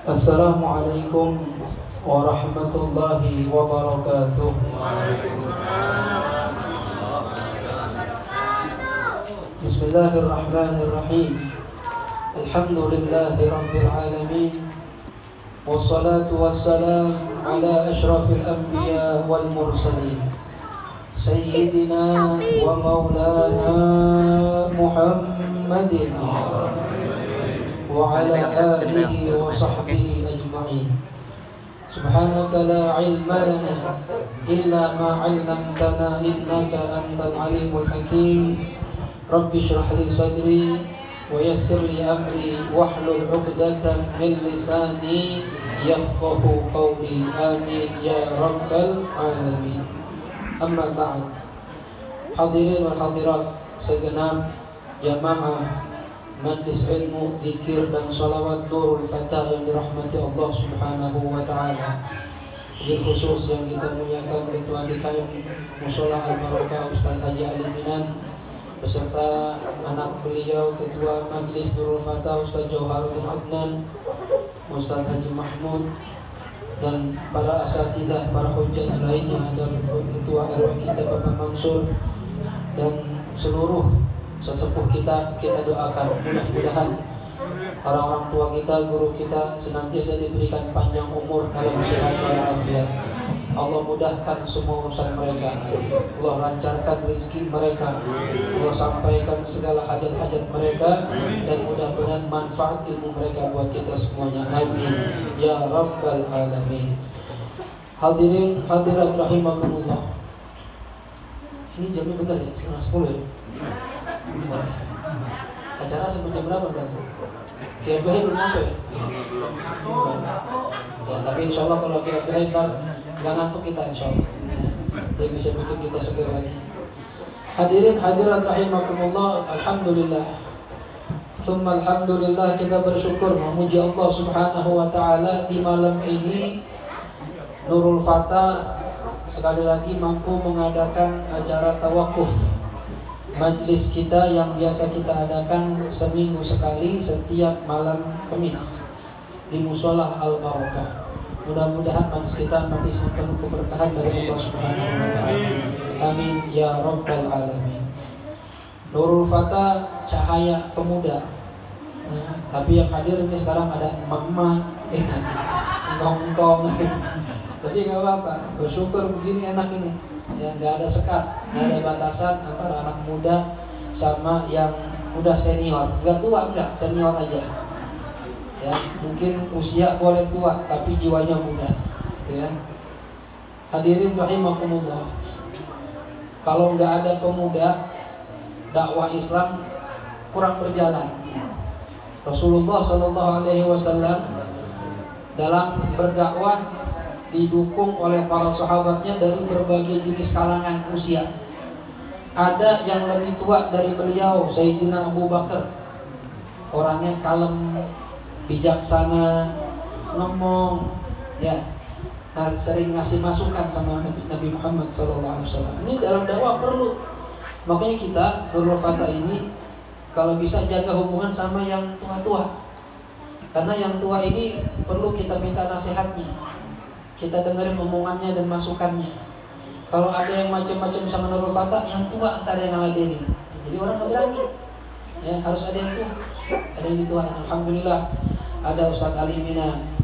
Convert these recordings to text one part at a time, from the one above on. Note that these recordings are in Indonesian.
Assalamualaikum warahmatullahi wabarakatuh. Bismillahirrahmanirrahim. Alhamdulillahi rabbil alamin. Wassalatu wassalam ala ashrafil anbiya wal mursalin. Sayyidina wa maulana Muhammadin wa ala alihi wa sahbihi ajma'in. Subhanaka la ilma lana illa ma 'allamtana innaka antal alimul hakim. Rabbi shrah li sadri wa yassir li amri wahlul 'uqdatam min lisani yafqahu qawli. Amin ya rabbal alamin. Amma ba'd. Hadirin wal hadirat segenap jamaah Majlis Ilmu, Zikir dan Salawat Nurul Fatah yang dirahmati Allah Subhanahu wa Ta'ala. Bil khusus yang kita muliakan Ketua DKM Mushola Al-Barokah Ustaz Haji Ali Minan beserta anak beliau Ketua Majlis Nurul Fatah Ustaz Jauharudin Adnan, Ustaz Haji Mahmud, dan para asatidah, para hujjah lainnya, dan Ketua RW kita Bapak Mansur, dan seluruh sesepuh kita doakan mudah-mudahan para orang tua kita, guru kita senantiasa diberikan panjang umur dalam sehat walafiat. Allah mudahkan semua urusan mereka, Allah lancarkan rezeki mereka, Allah sampaikan segala hajat-hajat mereka, dan mudah-mudahan manfaat ilmu mereka buat kita semuanya. Amin ya rabbal alamin. Hadirin hadirat rahimakumullah. Ini jamnya benar ya? 9:30 ya? Acara sampai jam berapa kan? Kiai belum sampai. Ya, tapi insya Allah kalau Kiai ntar nggak ngantuk kita insya Allah. Dia bisa bikin kita segar lagi. Hadirin hadirat rahimakumullah, alhamdulillah. Tsumma alhamdulillah, kita bersyukur memuji Allah Subhanahu wa Ta'ala di malam ini Nurul Fatah sekali lagi mampu mengadakan acara tawakuf. Majlis kita yang biasa kita adakan seminggu sekali setiap malam Kamis di Mushola Al-Barokah. Mudah-mudahan majlis kita majlis penuh keberkahan dari Allah Subhanahu wa Ta'ala. Amin ya rabbal alamin. Nurul Fatah cahaya pemuda. Tapi yang hadir ini sekarang ada emak-emak, engkong-engkong. Tapi nggak apa-apa, bersyukur begini enak ini. Ya, nggak ada sekat, nggak ada batasan antara anak muda sama yang udah senior. Nggak tua, nggak senior aja. Ya, mungkin usia boleh tua, tapi jiwanya muda. Ya. Hadirin rahimakumullah. Kalau nggak ada pemuda, dakwah Islam kurang berjalan. Rasulullah SAW dalam berdakwah didukung oleh para sahabatnya dari berbagai jenis kalangan usia. Ada yang lebih tua dari beliau, Sayyidina Abu Bakar. Orangnya kalem, bijaksana, ngomong, ya, sering ngasih masukan sama Nabi Muhammad SAW. Ini dalam dakwah perlu. Makanya kita Nurul Fatah ini kalau bisa jaga hubungan sama yang tua-tua. Karena yang tua ini perlu kita minta nasihatnya. Kita dengerin omongannya dan masukannya. Kalau ada yang macam-macam sama Nurul Fatah, yang tua antara yang ngeladenin. Jadi orang nggak berani. Ya, harus ada yang tua, ada yang dituain. Alhamdulillah ada Ustaz Ali Minan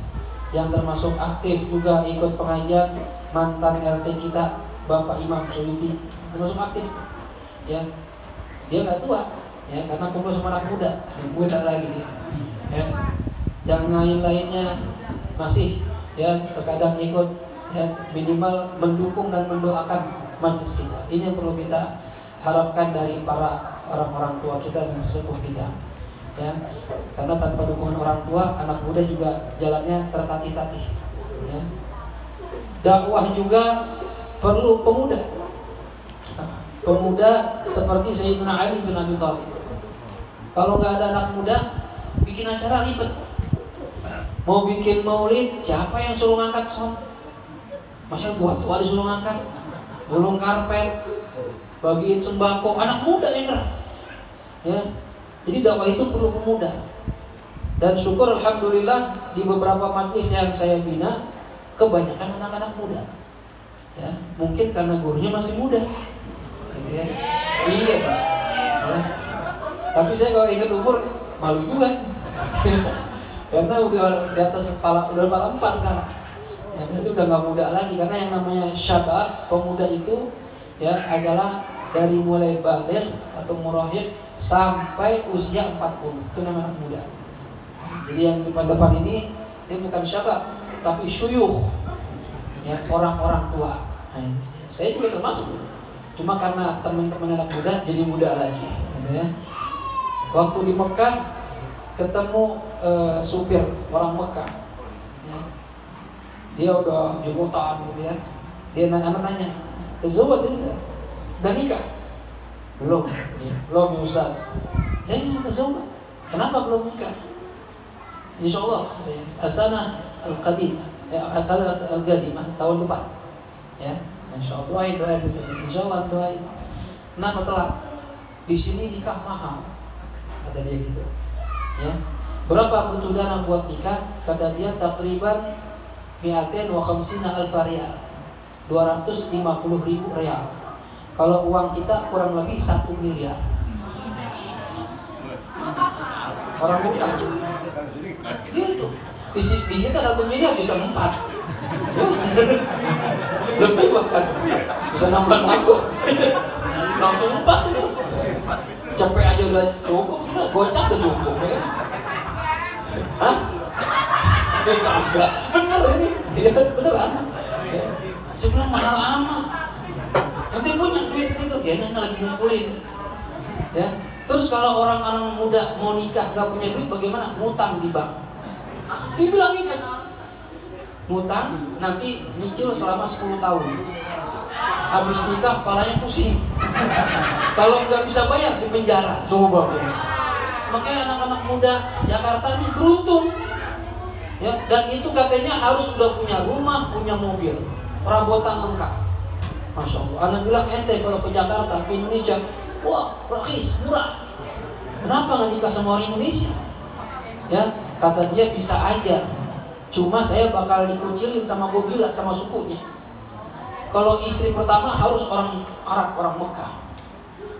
yang termasuk aktif juga ikut pengajian, mantan RT kita Bapak Imam Suyuti termasuk aktif. Ya, dia nggak tua, ya karena kumpul sama anak muda lagi dia. Ya, yang lain-lainnya masih ya terkadang ikut, ya minimal mendukung dan mendoakan majlis kita. Ini yang perlu kita harapkan dari para orang-orang tua kita dan sesepuh kita, ya karena tanpa dukungan orang tua anak muda juga jalannya tertatih-tatih. Ya. Dakwah juga perlu pemuda seperti Sayyidina Ali bin Abi Thalib. Kalau nggak ada anak muda bikin acara ribet. Mau bikin maulid, siapa yang suruh ngangkat sound? Masa tua-tua disuruh ngangkat? Gulung karpet, bagiin sembako, anak muda yang gerak. Ya. Jadi dakwah itu perlu pemuda. Dan syukur alhamdulillah di beberapa majelis yang saya bina kebanyakan anak-anak muda. Ya, mungkin karena gurunya masih muda. Gitu ya. Iya, Pak. Ya. Tapi saya kalau ingat umur malu juga. Karena udah di atas kepala 4 sekarang. Ya, itu udah nggak muda lagi, karena yang namanya syabab, pemuda itu ya adalah dari mulai baligh atau murahib sampai usia 40. Itu namanya muda. Jadi yang di depan ini dia bukan syabab, tapi syuyukh. Ya, orang-orang tua. Nah, saya juga termasuk. Cuma karena teman-teman anak muda jadi muda lagi. Ya. Waktu di Mekah ketemu supir orang Mekah. Ya. Dia udah jutaan gitu ya. Dia nanya, "Tazawwaj anta? Udah nikah?" "Belum." Ya. "Belum ya Ustaz." "Ya, tazawwaj. Kenapa belum nikah?" "Insyaallah asana al-qadimah, asana al-qadimah, tahun depan." Ya. Insyaallah doain gitu. Insyaallah doain. Kenapa telat? Di sini nikah mahal. Kata dia gitu. Ya. Berapa butuh dana buat nikah? Kata dia takriban 250 alfa riyal, 250.000 rial. Kalau uang kita kurang lebih 1 miliar. Orang bukan gitu. Di kita 1 miliar bisa 4. Lebih bahkan bisa nambah langsung 4 itu. Capek aja udah cukup, kita gocap udah cukup ya. Hah? Enggak, bener ini, beneran. Ya. Sebenarnya mahal amat. Nanti punya duit itu, ya nanti lagi ngumpulin. Ya. Terus kalau orang muda mau nikah nggak punya duit, bagaimana? Ngutang di bank. Dibilangin kan, ngutang nanti nyicil selama 10 tahun. Habis nikah kepalanya pusing. Kalau nggak bisa bayar di penjara. Coba ya. Makanya anak-anak muda Jakarta ini beruntung. Ya, dan itu katanya harus sudah punya rumah, punya mobil, perabotan lengkap. Masya Allah. Anak bilang ente kalau ke Jakarta, ke Indonesia, wah, rakhis, murah. Kenapa nggak nikah sama orang Indonesia? Ya, kata dia bisa aja. Cuma saya bakal dikucilin sama gobila, sama sukunya. Kalau istri pertama harus orang Arab, orang Mekah.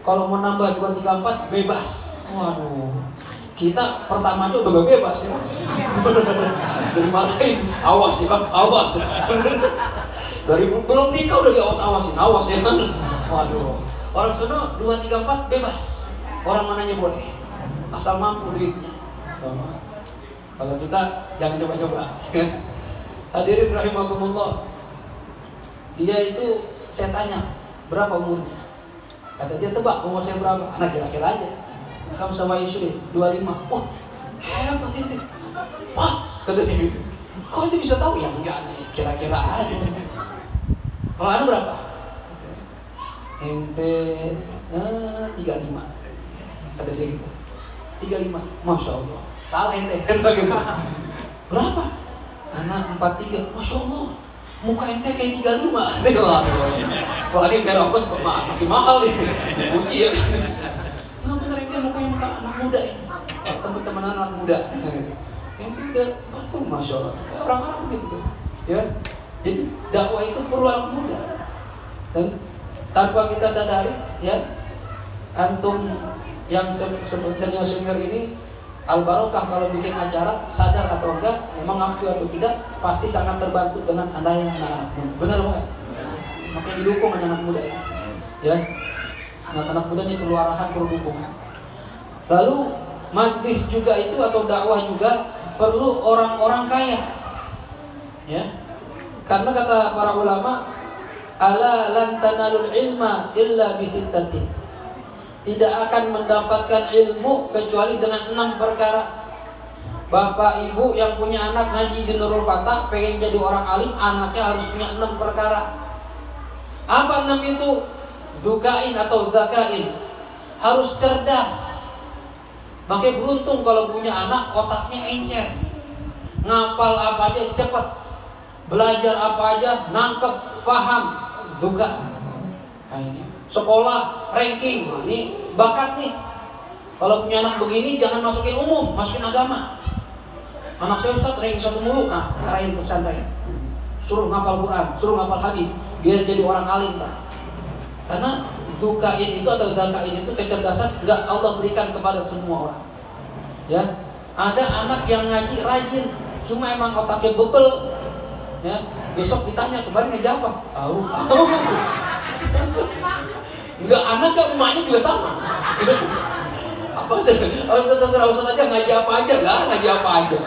Kalau mau nambah 2, 3, 4 bebas. Waduh, kita pertama aja udah bebas ya. Dimarahin, awas ya Bang, awas. Dari belum nikah udah diawas-awasin, awas ya Bang. Waduh, orang sana 2, 3, 4 bebas. Orang mananya boleh, asal mampu duitnya. Kalau kita jangan coba-coba. Hadirin rahimakumullah. Dia itu saya tanya berapa umurnya. Kata dia tebak umur saya berapa. Anak kira-kira aja. Kamu sama Yusri 25. Wah, hebat itu. Pas kata dia gitu. Kok itu bisa tahu? Ya enggak nih, kira-kira aja. Kalau anak berapa? Ente 35. Kata dia gitu. 35. Masya Allah. Salah ente. Berapa? Anak 43. Masya Allah. Muka ente kayak 35. Wah, ini biar ongkos masih mahal nih. Uji ya. Nah bener ente muka anak muda ini. Teman-teman anak muda. Ente udah bagus, Masya Allah. Orang Arab gitu. Ya. Jadi dakwah itu perlu anak muda. Dan tanpa kita sadari, ya, antum yang sebenarnya senior ini Al-Barokah kalau bikin acara, sadar atau enggak, memang aktif atau tidak, pasti sangat terbantu dengan Anda yang anak-anak muda. Benar enggak? Makanya didukung anak-anak muda ini. Ya. Anak-anak muda ini perlu arahan, perlu dukungan. Lalu majlis juga itu atau dakwah juga perlu orang-orang kaya. Ya. Karena kata para ulama, ala lan tanalul ilma illa bisittatin. Tidak akan mendapatkan ilmu kecuali dengan 6 perkara. Bapak ibu yang punya anak ngaji di Nurul Fatah, pengen jadi orang alim, anaknya harus punya 6 perkara. Apa 6 itu? Zukain atau zakain. Harus cerdas. Makanya beruntung kalau punya anak otaknya encer. Ngapal apa aja cepat. Belajar apa aja nangkep, faham. Zuka. Nah ini. Sekolah, ranking, ini bakat nih. Kalau punya anak begini jangan masukin umum, masukin agama. Anak saya Ustaz ranking 1 mulu, arahin ke pesantren. Suruh ngapal Quran, suruh ngapal hadis, biar jadi orang alim tak. Karena dukain itu atau zakain itu kecerdasan nggak Allah berikan kepada semua orang. Ya, ada anak yang ngaji rajin, cuma emang otaknya bebel. Ya, besok ditanya kemarin ngaji apa? Tahu. Enggak, anak ke rumahnya juga sama. Apa sih? Terserah Ustaz aja ngaji apa aja, ngaji apa aja.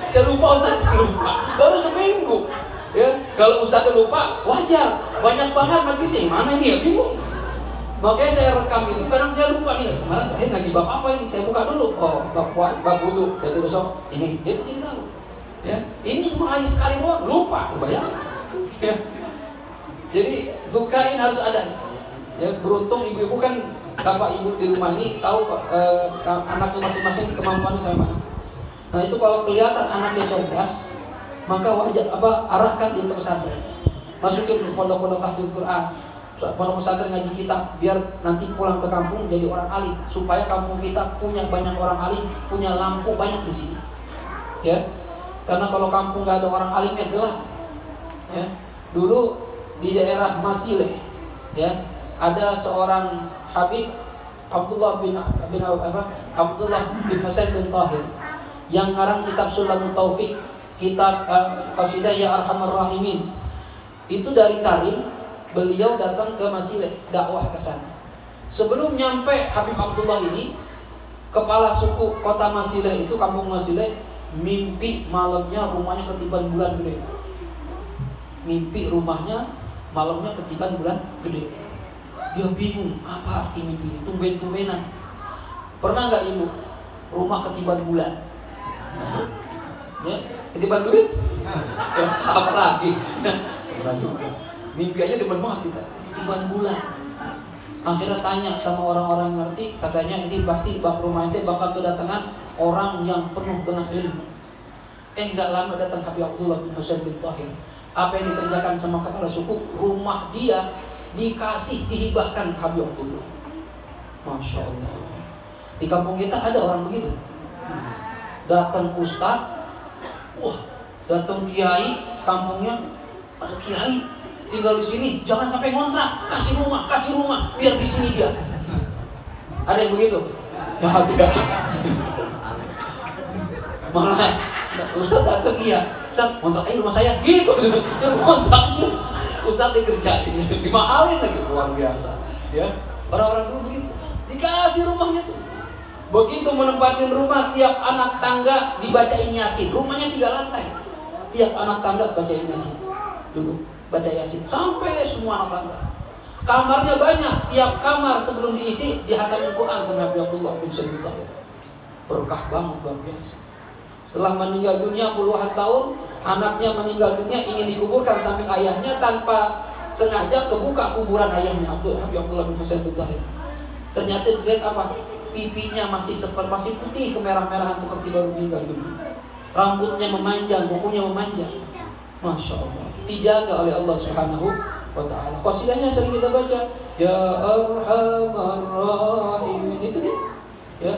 Saya lupa Ustaz, lupa. Baru seminggu. Ya, kalau Ustaz lupa, wajar. Banyak banget magisi. Mana ini ya? Bingung. Makanya saya rekam itu, kadang saya lupa nih. Sebenarnya terakhir ngaji bab apa ini? Saya buka dulu. Oh, bab wudu. Jadi besok ini dia jadi tahu. Ya, ini cuma ngaji sekali doang, lupa. Bayangin. Ya. Jadi dukain harus ada. Ya, beruntung ibu-ibu kan bapak ibu di rumah ini tahu anaknya masing-masing kemampuannya sama. Nah itu kalau kelihatan anaknya cerdas, maka wajar arahkan dia ke pesantren, masukin ke pondok-pondok tahfidz Quran, pondok pesantren ngaji kitab, biar nanti pulang ke kampung jadi orang alim, supaya kampung kita punya banyak orang alim, punya lampu banyak di sini. Ya, karena kalau kampung nggak ada orang alimnya gelap. Ya, dulu di daerah Masile, ya ada seorang Habib Abdullah bin Hasan bin Tahir yang ngarang kitab Sulamut Taufik, kitab qasidah Ya Arhamar Rahimin. Itu dari Tarim, beliau datang ke Masileh, dakwah ke sana. Sebelum nyampe Habib Abdullah ini, kepala suku kota Masileh itu, kampung Masileh, mimpi malamnya rumahnya ketiban bulan gede. Mimpi rumahnya malamnya ketiban bulan gede. Dia bingung, apa arti mimpi ini? Tumben-tumbenan. Pernah nggak ibu rumah ketiban bulan? Ya, ketiban duit? Apa lagi? Mimpi aja demen banget kita. Ketiban bulan. Akhirnya tanya sama orang-orang ngerti, katanya ini pasti rumah itu bakal kedatangan orang yang penuh dengan ilmu. Nggak lama datang Habib Abdullah bin Hasan bin Tahir. Apa yang dikerjakan sama kepala suku, rumah dia dihibahkan Habib Abdullah. Masya Allah. Di kampung kita ada orang begitu. Datang ustaz, datang kiai, kampungnya ada kiai tinggal di sini, jangan sampai ngontrak, kasih rumah, biar di sini dia. Ada yang begitu? Ya ada. Malah ustaz datang, iya, ustaz ngontrak aja rumah saya, gitu. Suruh ngontrakmu, ustaz dikerjain, dimahalin lagi, luar biasa. Ya, orang-orang dulu begitu, dikasih rumahnya tuh. Begitu menempatin rumah, tiap anak tangga dibacain Yasin. Rumahnya 3 lantai. Tiap anak tangga bacain Yasin. Dulu baca Yasin sampai semua anak tangga. Kamarnya banyak, tiap kamar sebelum diisi dihatamin Quran sama Habib Abdullah bin Hasan. Berkah banget, luar biasa. Setelah meninggal dunia puluhan tahun, anaknya meninggal dunia ingin dikuburkan samping ayahnya, tanpa sengaja kebuka kuburan ayahnya Habib Abdullah bin Hasan. Ternyata dilihat apa? Pipinya masih putih kemerah-merahan seperti baru meninggal dunia. Rambutnya memanjang, bukunya memanjang. Masya Allah. Dijaga oleh Allah Subhanahu wa Ta'ala. Qasidahnya sering kita baca, Ya Arhamar Rahimin. Itu dia. Ya.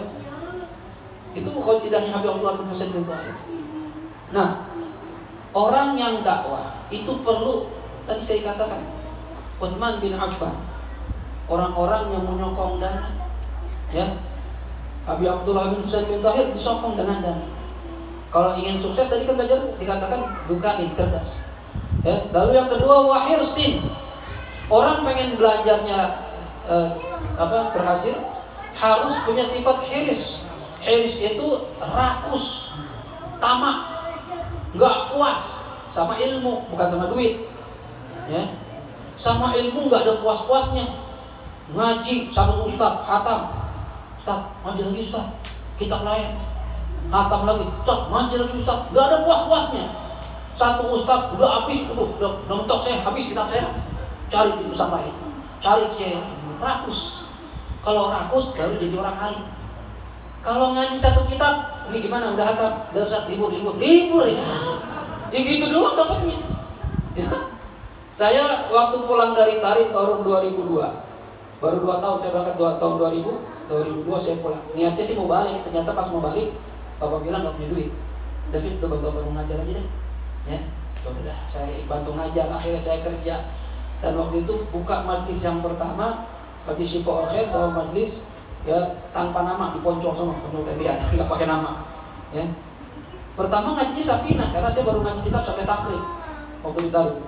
Itu qasidahnya Habib Abdullah bin Hasan bin Tahir. Nah, orang yang dakwah itu perlu, tadi saya katakan, Utsman bin Affan, orang-orang yang menyokong dana. Ya, Habib Abdullah bin Hasan bin Tahir disokong dengan dana. Kalau ingin sukses tadi kan belajar dikatakan dukain, cerdas. Ya, lalu yang kedua wahirsin. Orang pengen belajarnya berhasil harus punya sifat hiris. Hiris itu rakus, tamak, nggak puas sama ilmu, bukan sama duit. Ya, sama ilmu nggak ada puas-puasnya. Ngaji sama ustaz, hatam. Ustaz, ngaji lagi Ustaz, kitab lain. Hatam lagi, Ustaz, ngaji lagi Ustaz. Gak ada puas-puasnya. Satu Ustaz udah habis, udah mentok saya, habis kitab saya. Cari di Ustaz lain, cari kiai lain. Rakus. Kalau rakus baru jadi orang alim. Kalau ngaji satu kitab, ini gimana? Udah hatam, udah Ustaz libur ya. Ya gitu doang dapatnya. Ya. Saya waktu pulang dari Tarim tahun 2002, baru 2 tahun saya berangkat, tahun 2002 saya pulang. Niatnya sih mau balik, ternyata pas mau balik bapak bilang gak punya duit. David udah bantu ngajar aja deh, ya udah saya bantu ngajar. Akhirnya saya kerja, dan waktu itu buka majlis yang pertama, majlis Syifa Al-Khair sama majlis ya tanpa nama di Poncol sama Poncol Tendian, nggak pakai nama, ya. Pertama ngaji Safinah karena saya baru ngaji kitab sampai takrib waktu di Taru.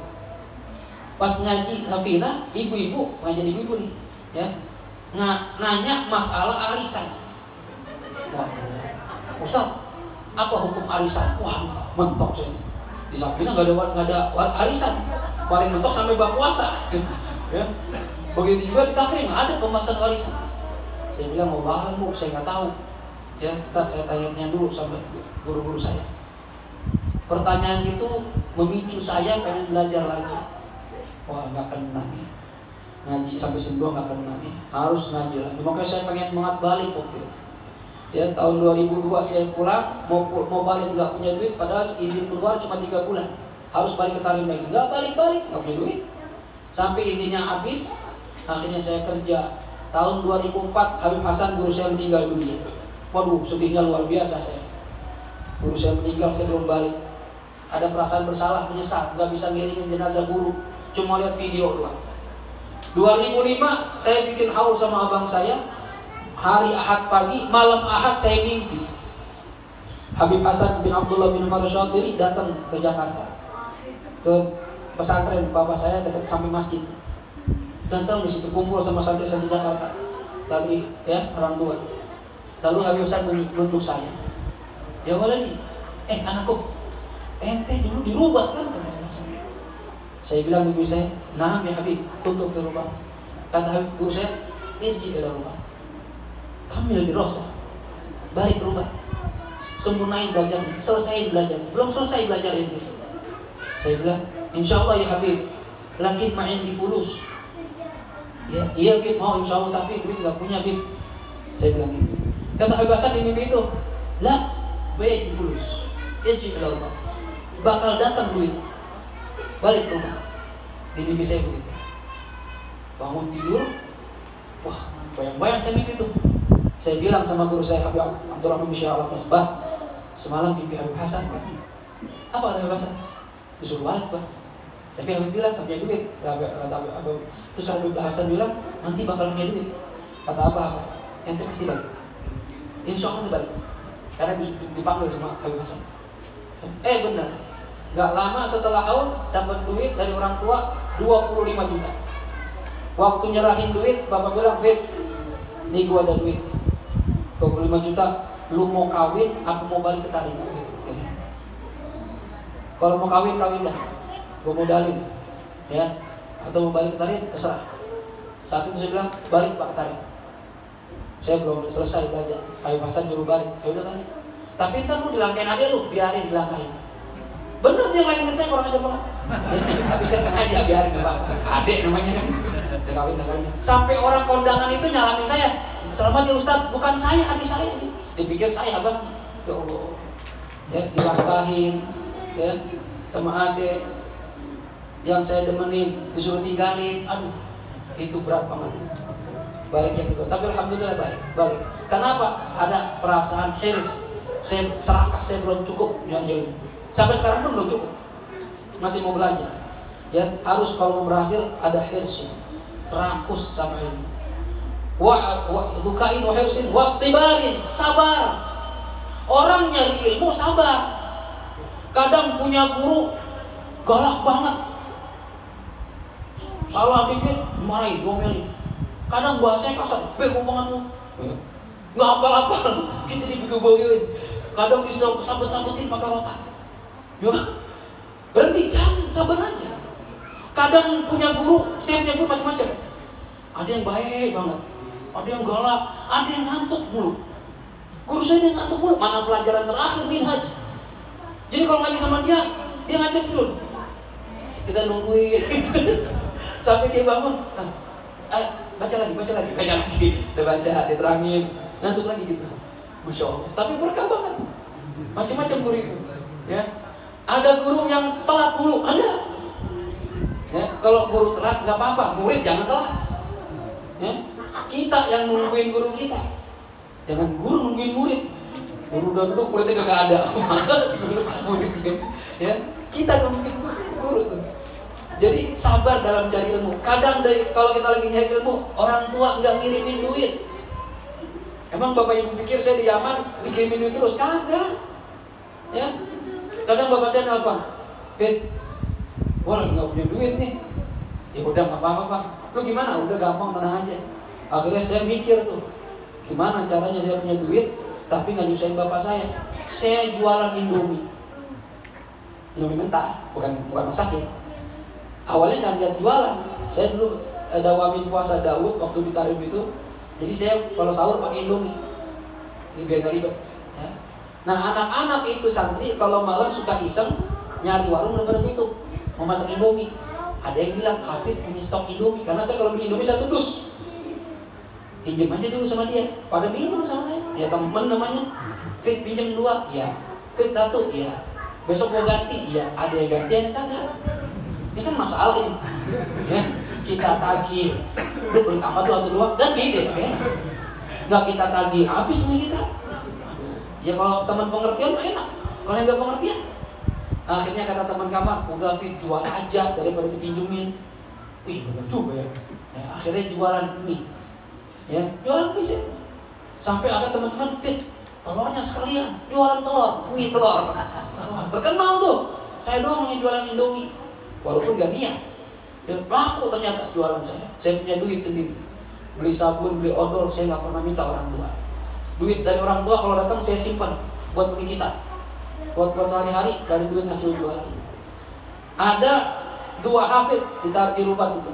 Pas ngaji Safinah, ibu-ibu ngaji ibu-ibu nih, ya nanya masalah arisan. Wah, Ustaz, apa hukum arisan? Wah, mentok saya. Di Safinah nggak ada arisan. Paling mentok sampai buka puasa. Ya. Begitu juga di takrib ada pembahasan arisan. Saya bilang mau bahas Bu, saya nggak tahu. Ya, ntar saya tanya dulu sama guru-guru saya. Pertanyaan itu memicu saya pengen belajar lagi. Wah, nggak kena nih. Ngaji sampai sembuh nggak kena nih. Harus ngaji lagi. Makanya saya pengen semangat balik waktu itu. Ya, tahun 2002 saya pulang, mau balik nggak punya duit, padahal izin keluar cuma 3 bulan. Harus balik ke Tarim lagi, nggak balik-balik, nggak punya duit. Sampai izinnya habis, akhirnya saya kerja. Tahun 2004, Habib Hasan guru saya meninggal dunia. Waduh, sedihnya luar biasa saya. Guru saya meninggal, saya belum balik. Ada perasaan bersalah, menyesal, nggak bisa ngiringin jenazah guru, cuma lihat video doang. 2005, saya bikin haul sama abang saya. Hari Ahad pagi, malam Ahad saya mimpi Habib Hasan bin Abdullah bin Umar Syatiri datang ke Jakarta, ke pesantren bapak saya dekat samping masjid. Datang di situ kumpul sama santri-santri Jakarta, tadi ya orang tua. Lalu Habib Hasan menunjuk saya. Ya waladi, anakku, ente dulu dirubah kan? Saya bilang ibu saya, nah ya Habib, tutup dirubah. Kata Habib guru saya, irji ila rubah. Kamil di rosa, balik berubah, sempurnain belajarnya, selesai belajarnya, belum selesai belajar itu. Saya bilang, insya Allah ya Habib, lakin main di fulus. Ya, iya Habib mau insya Allah, tapi duit nggak punya Habib. Saya bilang gitu. Kata Habib Hasan di mimpi itu, lah, baik di fulus, irji ila rubah, bakal datang duit, balik berubah. Di mimpi saya begitu. Bangun tidur, wah, bayang-bayang saya mimpi itu. Saya bilang sama guru saya Habib Abdurrahman bin Syah Al-Tasbah, semalam mimpi Habib Hasan Pak. Apa kata Habib Hasan? Disuruh balik Pak. Tapi Habib bilang gak punya duit. Terus Habib Hasan bilang nanti bakal punya duit. Kata apa? Ente pasti balik. Insya Allah balik. Karena dipanggil sama Habib Hasan. Benar. Gak lama setelah haul dapat duit dari orang tua 25 juta. Waktu nyerahin duit, bapak bilang, Fit, nih gua ada duit 25 juta, lu mau kawin, aku mau balik ke Tarim gitu. Kalau mau kawin dah, gua modalin, ya, atau mau balik ke Tarim, terserah. Saat itu saya bilang, balik Pak ke Tarim. Saya belum selesai belajar, Habib Hasan nyuruh balik, ya udah balik. Tapi ntar lu dilangkain aja lu, biarin dilangkain. Bener dia ngelain saya kurang aja Pak. Tapi saya sengaja biarin Pak, adek namanya kan. Kawin. Sampai orang kondangan itu nyalamin saya. Selamat ya Ustaz, bukan saya, adik saya ini. Dipikir saya abang. Ya Allah. Ya, dilangkahin, ya, sama adik yang saya demenin disuruh tinggalin. Aduh, itu berat banget. Baliknya juga. Tapi alhamdulillah balik. Kenapa? Ada perasaan hiris. Saya serakah, saya belum cukup yang jauh. Sampai sekarang pun belum cukup. Masih mau belajar. Ya, harus kalau mau berhasil ada hirs. Rakus sama ini. Dukain wa hirsin wastibarin, sabar. Orang nyari ilmu sabar. Kadang punya guru galak banget, salah dikit dimarahin, domelin. Kadang bahasanya kasar, bego banget lu, nggak apal-apal, kita dibego-begoin. Kadang disambut-sambutin pakai otak. Ya, berhenti, jangan, sabar aja. Kadang punya guru, saya punya guru macam-macam. Ada yang baik banget, ada yang galak, ada yang ngantuk mulu. Guru saya dia ngantuk mulu, mana pelajaran terakhir minhaj. Jadi kalau ngaji sama dia ngajak tidur. Kita nungguin sampai dia bangun. Baca lagi. Dia baca, dia terangin, ngantuk lagi gitu. Masya Allah. Tapi berkah banget. Macam-macam guru itu. Ya. Ada guru yang telat mulu, ada. Ya, kalau guru telat nggak apa-apa, murid jangan telat. Ya, kita yang nungguin guru kita, jangan guru nungguin murid. Guru udah duduk, muridnya kagak ada. Muridnya, ya kita dong mungkin guru tuh. Jadi sabar dalam cari ilmu. Kadang kalau kita lagi nyari ilmu, orang tua nggak ngirimin duit. Emang bapak ibu pikir saya di Yaman dikirimin duit terus? Kagak. Ya, kadang bapak saya nelfon, Fit, gua lagi nggak punya duit nih. Ya udah nggak apa-apa pak. Lu gimana? Udah gampang, tenang aja. Akhirnya saya mikir tuh, gimana caranya saya punya duit tapi nggak nyusahin bapak saya. Saya jualan Indomie mentah, bukan masakin. Awalnya nggak lihat jualan. Saya dulu dawamin puasa Daud waktu di Tarif itu. Jadi saya kalau sahur pakai Indomie, ini biar nggak ribet. Ya. Nah anak-anak itu santri kalau malam suka iseng nyari warung udah pada tutup, mau masak Indomie. Ada yang bilang Hafid punya stok Indomie, karena saya kalau beli Indomie satu dus. Pinjam aja dulu sama dia, pada minum sama saya. Ya temen namanya, Fit pinjam 2, ya. Fit 1, ya. Besok gua ganti, ya. Ada yang gantian kagak. Ini kan masalah ini. Ya, kita tagih. Lu beli apa tuh atau 2? Ganti deh, ya. Nggak kita tagih, habis nih kita. Ya kalau teman pengertian mah enak. Kalau yang nggak pengertian, akhirnya kata teman kamar, udah Fit jual aja daripada dipinjemin. Wih, bener juga ya. Ya akhirnya jualan mie. Ya, jualan mie sih. Sampai ada teman-teman, Fit, telurnya sekalian, jualan telur, mie telur. Terkenal tuh. Saya doang yang jualan Indomie. Walaupun gak niat. Ya, laku ternyata jualan saya. Saya punya duit sendiri. Beli sabun, beli odol, saya gak pernah minta orang tua. Duit dari orang tua kalau datang saya simpan buat beli kita. Buat sehari-hari dari duit hasil jualan. Ada 2 hafid di Rubat itu.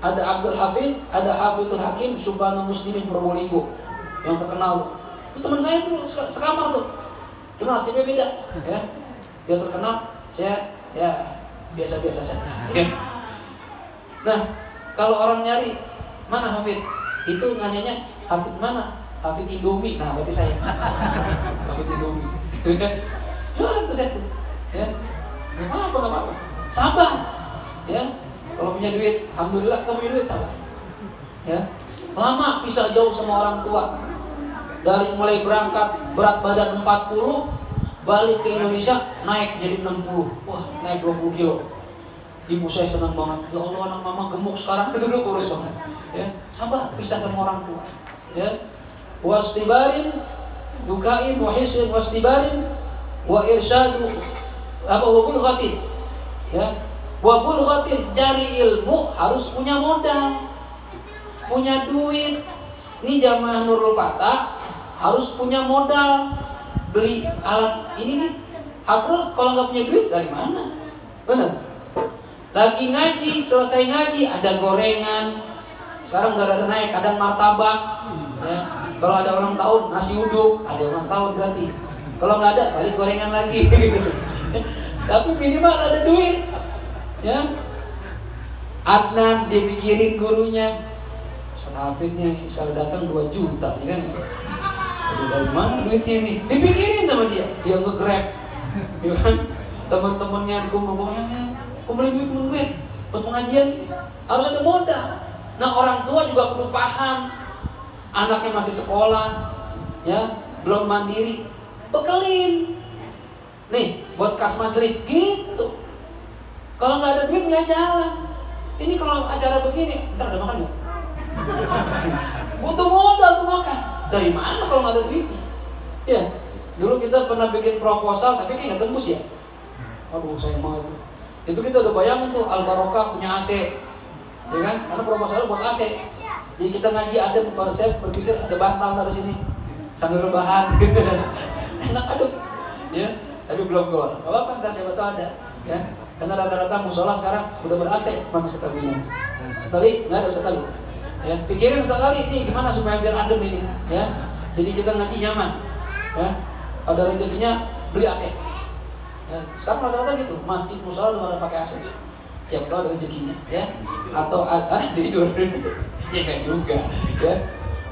Ada Abdul Hafid, ada Hafidul Hakim, Subhanul Muslimin Probolinggo yang terkenal. Itu teman saya tuh sekamar tuh. Cuma nasibnya beda, ya. Dia terkenal, saya ya biasa-biasa saja. Ya. Nah, kalau orang nyari mana Hafid, itu nanyanya Hafid mana? Hafid Indomie. Nah, berarti saya. Hafid Indomie. Jualan tuh saya tuh. Ya. Nggak apa-apa. Sabar. Ya. Kalau punya duit, alhamdulillah kamu punya duit sabar. Ya. Lama bisa jauh sama orang tua. Dari mulai berangkat berat badan 40, balik ke Indonesia naik jadi 60. Wah, naik 20 kilo. Ibu saya senang banget. Ya Allah, anak mama gemuk sekarang. Dulu kurus banget. Ya, sabar bisa sama orang tua. Ya. Wastibarin, dukain, wahisin, wastibarin, wa irsyadu wa bulghatin. Ya. Wa bulghatin, cari ilmu harus punya modal, punya duit. Ini jamaah Nurul Fatah harus punya modal, beli alat ini nih. Abdul kalau nggak punya duit dari mana? Benar. Lagi ngaji, selesai ngaji ada gorengan. Sekarang nggak ada naik, kadang martabak. Ya. Kalau ada ulang tahun nasi uduk, ada ulang tahun berarti. Kalau nggak ada balik gorengan lagi. Tapi minimal ada duit. Ya, Adnan dipikirin gurunya, Hafidnya kalau datang 2 juta, ya kan? Aduh, dari mana duitnya nih? Dipikirin sama dia nge-grab, ya kan? Teman-temannya kumpul-kumpulnya, kumpulin duit buat pengajian, harus ada modal. Nah orang tua juga perlu paham, anaknya masih sekolah, ya, belum mandiri, bekelin, nih buat kas majelis gitu. Kalau nggak ada duit nggak jalan. Ini kalau acara begini, ntar ada makan nggak? Butuh modal tuh makan. Dari mana kalau nggak ada duitnya? Ya, dulu kita pernah bikin proposal, tapi kayak nggak tembus ya. Aduh, sayang banget itu. Itu kita udah bayangin tuh Al Barokah punya AC, ya kan? Karena proposalnya buat AC. Jadi kita ngaji ada, saya berpikir ada bantal dari sini sambil rebahan. Enak aduk, ya. Tapi belum gol. Gak apa-apa, ntar siapa tahu ada, ya. Karena rata-rata musola sekarang udah ber-AC, mana sekali? Sekali, nggak ada sekali. Ya, pikirin sekali ini gimana supaya biar adem ini, ya. Jadi kita ngaji nyaman, ya. Ada rezekinya beli AC. Ya, sekarang rata-rata gitu, masjid musola udah pakai AC. Siapa tahu ada rezekinya, ya. Atau tidur, ya kan juga, ya.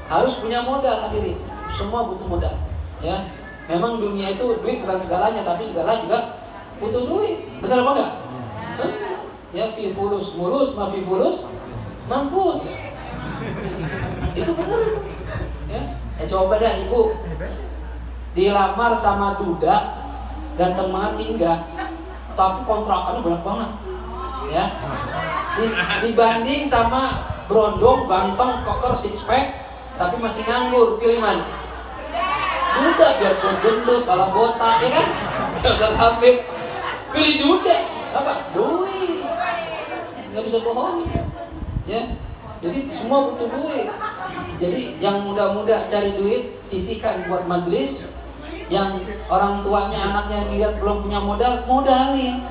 Harus punya modal hadirin. Semua butuh modal, ya. Memang dunia itu duit bukan segalanya, tapi segala juga butuh duit, benar apa enggak? Ya, fi fulus mulus, ma fi fulus manfus. Itu benar itu. Ya, coba dah ibu dilamar sama duda, ganteng banget sih enggak, tapi kontrakannya banyak banget, ya. Dibanding sama brondong, ganteng, koker, six pack, tapi masih nganggur, pilih mana? Duda, biar gendut, kepala botak, ya kan? Gak usah hafid, pilih duda, apa? Duit, nggak bisa bohong, ya. Jadi semua butuh duit. Jadi yang muda-muda cari duit, sisihkan buat majelis. Yang orang tuanya, anaknya lihat belum punya modal, modalin,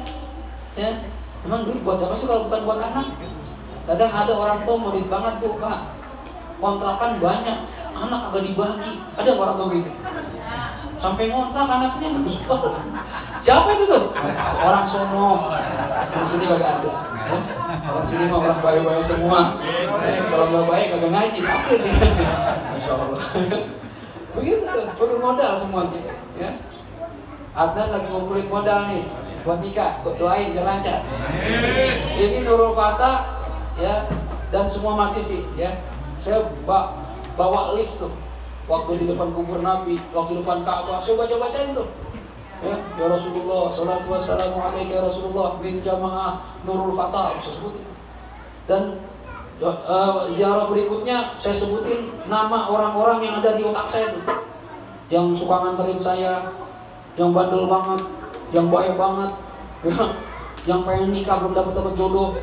ya. Emang duit buat siapa sih kalau bukan buat anak? Kadang ada orang tua murid banget tuh, Pak, kontrakan banyak, anak agak dibagi. Ada orang tua gitu sampai ngontrak anaknya. Siapa itu tuh? Orang sono. Di sini kagak ada, ya? Orang sini mah orang baik-baik semua. Kalau nggak baik kagak ngaji, sakit ya. Masya Allah. Begitu tuh, perlu modal semuanya, ya. Adnan lagi ngumpulin modal nih buat nikah, doain biar lancar. Ini Nurul Fatah, ya, dan semua majlis, ya. Saya bawa list tuh. Waktu di depan kubur Nabi, waktu di depan Ka'bah, saya baca-bacain tuh. Ya Rasulullah, salatu wassalamu alaika ya Rasulullah, bin jamaah Nurul Fatah, saya sebutin. Dan ziarah berikutnya saya sebutin nama orang-orang yang ada di otak saya tuh, yang suka nganterin saya, yang bandel banget, yang baik banget, ya, yang pengen nikah belum dapat jodoh,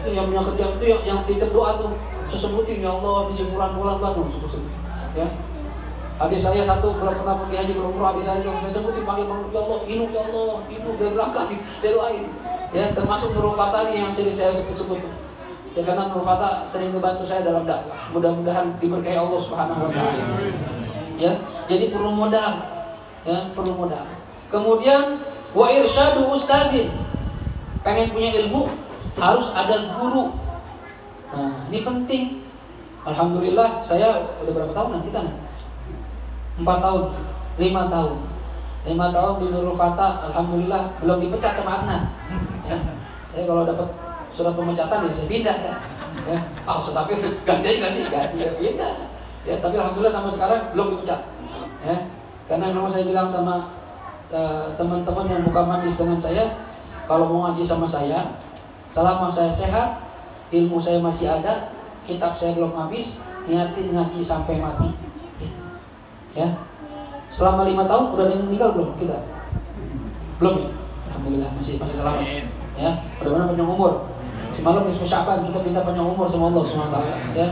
yang punya kerja itu, yang titip doa tuh, saya sebutin, ya Allah di bulan baru, ya. Adik saya satu belum pernah pergi haji, belum pernah, adik saya sebutin, panggil ya Allah, Inu, ya Allah, Inu, dia berangkat, dia doain, ya. Termasuk Nurul Fatah ini yang sering saya sebut-sebut. Ya, karena Nurul Fatah sering membantu saya dalam dakwah. Mudah-mudahan diberkahi Allah Subhanahu wa taala. Ya, jadi perlu modal. Ya, perlu modal. Kemudian wa irsyadu ustadin. Pengen punya ilmu harus ada guru. Nah, ini penting. Alhamdulillah saya udah berapa tahun kita nih? 4 tahun, 5 tahun. 5 tahun di Nurul Fatah, alhamdulillah belum dipecat sama Adnan. Ya. Saya kalau dapat surat pemecatan ya saya pindah kan. Ya. Tapi ganti ya pindah. Ya, tapi alhamdulillah sampai sekarang belum dipecat. Ya. Karena memang saya bilang sama teman-teman yang buka majlis dengan saya, kalau mau ngaji sama saya, selama saya sehat, ilmu saya masih ada, kitab saya belum habis, niatin ngaji sampai mati. Ya. Selama 5 tahun udah ada yang meninggal belum kita? Belum ya? Alhamdulillah masih selamat. Ya, mudah-mudahan panjang umur. Semalam di Syaban kita minta panjang umur sama Allah SWT, ya.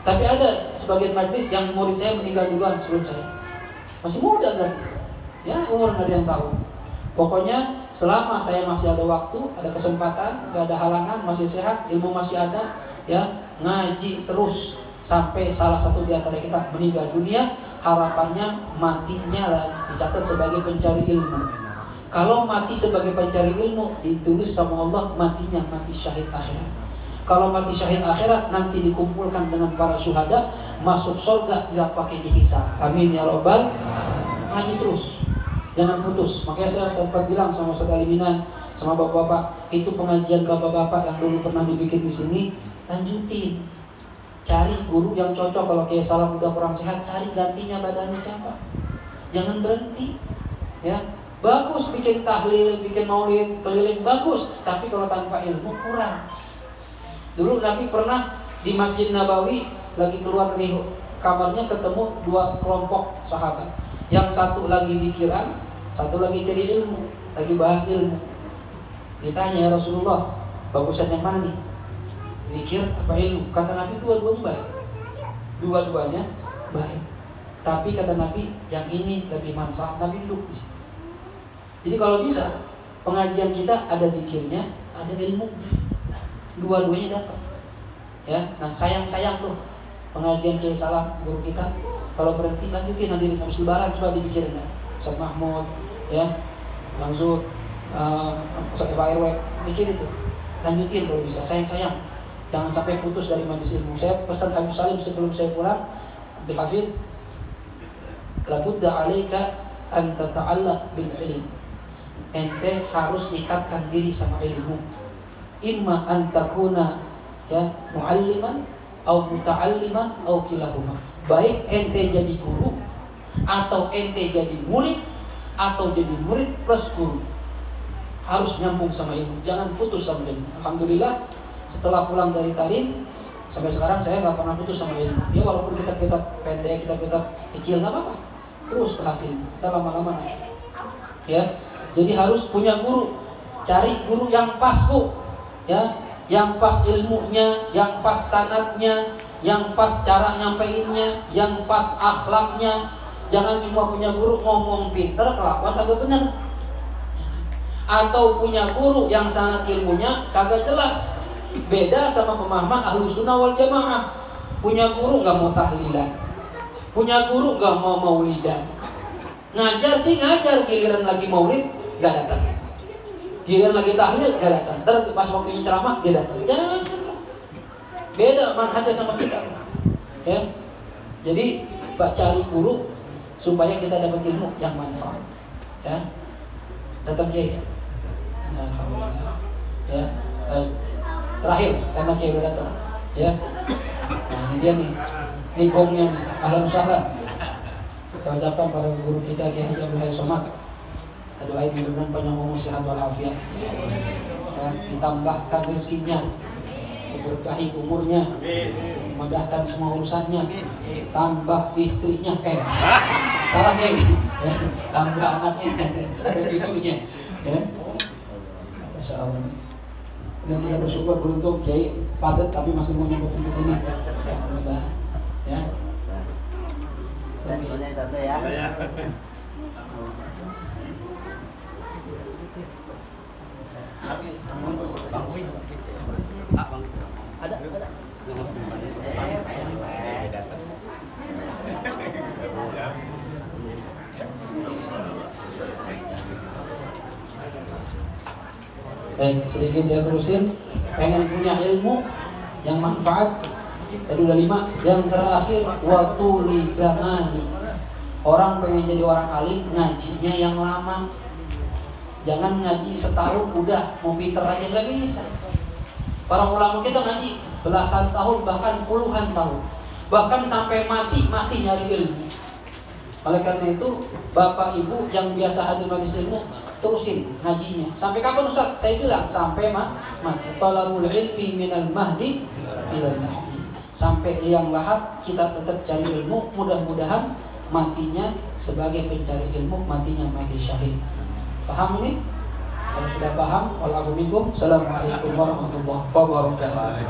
Tapi ada sebagian majlis yang murid saya meninggal duluan sebelum saya. Masih muda berarti. Ya, umur nggak ada yang tahu. Pokoknya selama saya masih ada waktu, ada kesempatan, nggak ada halangan, masih sehat, ilmu masih ada, ya, ngaji terus sampai salah satu di antara kita meninggal dunia. Harapannya matinya lah dicatat sebagai pencari ilmu. Kalau mati sebagai pencari ilmu, ditulis sama Allah matinya mati syahid akhirat. Kalau mati syahid akhirat, nanti dikumpulkan dengan para syuhada, masuk surga nggak pakai dihisab. Amin ya robbal. Ngaji terus, jangan putus. Makanya saya sempat bilang sama Ustaz Aliminan, sama bapak-bapak, itu pengajian bapak-bapak yang dulu pernah dibikin di sini, lanjutin. Cari guru yang cocok. Kalau kayak Salam udah kurang sehat, cari gantinya badannya siapa. Jangan berhenti, ya. Bagus bikin tahlil, bikin maulid, keliling, bagus. Tapi kalau tanpa ilmu kurang. Dulu Nabi pernah di Masjid Nabawi lagi keluar dari kamarnya, ketemu 2 kelompok sahabat. Yang satu lagi pikiran, satu lagi cari ilmu, lagi bahas ilmu. Ditanya, ya Rasulullah, bagusan yang mana nih? Mikir apa ilmu? Kata Nabi dua-duanya baik. Dua-duanya baik. Tapi kata Nabi yang ini lebih manfaat. Nabi duduk di sini. Jadi kalau bisa pengajian kita ada zikirnya, ada ilmunya. Dua-duanya dapat. Ya, nah sayang tuh pengajian Kiai Salam guru kita. Kalau berhenti lanjutin nanti di habis lebaran coba dipikirin ya. Ustaz Mahmud, ya, langsung Ustaz Pak RW mikir itu. Lanjutin kalau bisa. Sayang. Jangan sampai putus dari majelis ilmu. Saya pesan Habib Salim sebelum saya pulang, Abdul Hafiz, labudda alaika an tata'allaq bil ilm. Ente harus ikatkan diri sama ilmu. Imma an takuna, ya, mualliman atau muta'alliman atau kilahuma. Baik ente jadi guru Atau ente jadi murid, atau jadi murid plus guru. Harus nyambung sama ilmu, jangan putus sama ilmu. Alhamdulillah setelah pulang dari Tarim sampai sekarang saya nggak pernah putus sama ilmu. Ya walaupun kita pendek, kita kecil nggak apa-apa, terus berhasil. Kita lama-lama naik. Ya, jadi harus punya guru. Cari guru yang pas, Bu. Ya, yang pas ilmunya, yang pas sanadnya, yang pas cara nyampeinnya, yang pas akhlaknya. Jangan cuma punya guru ngomong pinter, kelakuan kagak bener. Atau punya guru yang sanad ilmunya kagak jelas. Beda sama pemahaman Ahlus Sunnah wal Jamaah. Punya guru nggak mau tahlilan, punya guru nggak mau maulidan. Ngajar sih ngajar, giliran lagi maulid nggak datang, giliran lagi tahlil nggak datang. Terus pas waktunya ceramah dia datang. Jangan. Beda manhajnya sama kita. Ya. Jadi cari guru supaya kita dapat ilmu yang manfaat. Ya. Datang Kiai. Alhamdulillah. Ya. Terakhir karena Kiai udah datang. Ya. Nah, ini dia nih. Ini gongnya nih. Ahlan sahlan. Kita ucapkan pada guru kita Kiai Haji Abdul Hayy Somad. Kita doain mudah-mudahan panjang umur, sehat walafiat. Ya, ditambahkan rezekinya, diberkahi umurnya, memudahkan semua urusannya, tambah istrinya, salah ya, tambah anaknya, ada cucunya, ya. Masya Allah. Dan kita bersyukur beruntung Kiai padat tapi masih mau nyampetin ke sini. Alhamdulillah, ya. Responnya tante ya. Ada. Sedikit saya terusin. Pengen punya ilmu yang manfaat. Tadi udah 5. Yang terakhir waktu li zamani. Orang pengen jadi orang alim, ngajinya yang lama. Jangan ngaji setahun udah mau pinter aja, nggak bisa. Para ulama kita ngaji belasan tahun, bahkan puluhan tahun, bahkan sampai mati masih nyari ilmu. Oleh karena itu, bapak ibu yang biasa hadir majelis ilmu, terusin ngajinya. Sampai kapan Ustaz? Saya bilang sampai mati. Talabul ilmi minal mahdi ilal lahdi. Sampai liang lahat kita tetap cari ilmu. Mudah-mudahan matinya sebagai pencari ilmu, matinya mati syahid. Paham ini? Kalau sudah paham, wa'alaikumsalam warahmatullahi wabarakatuh.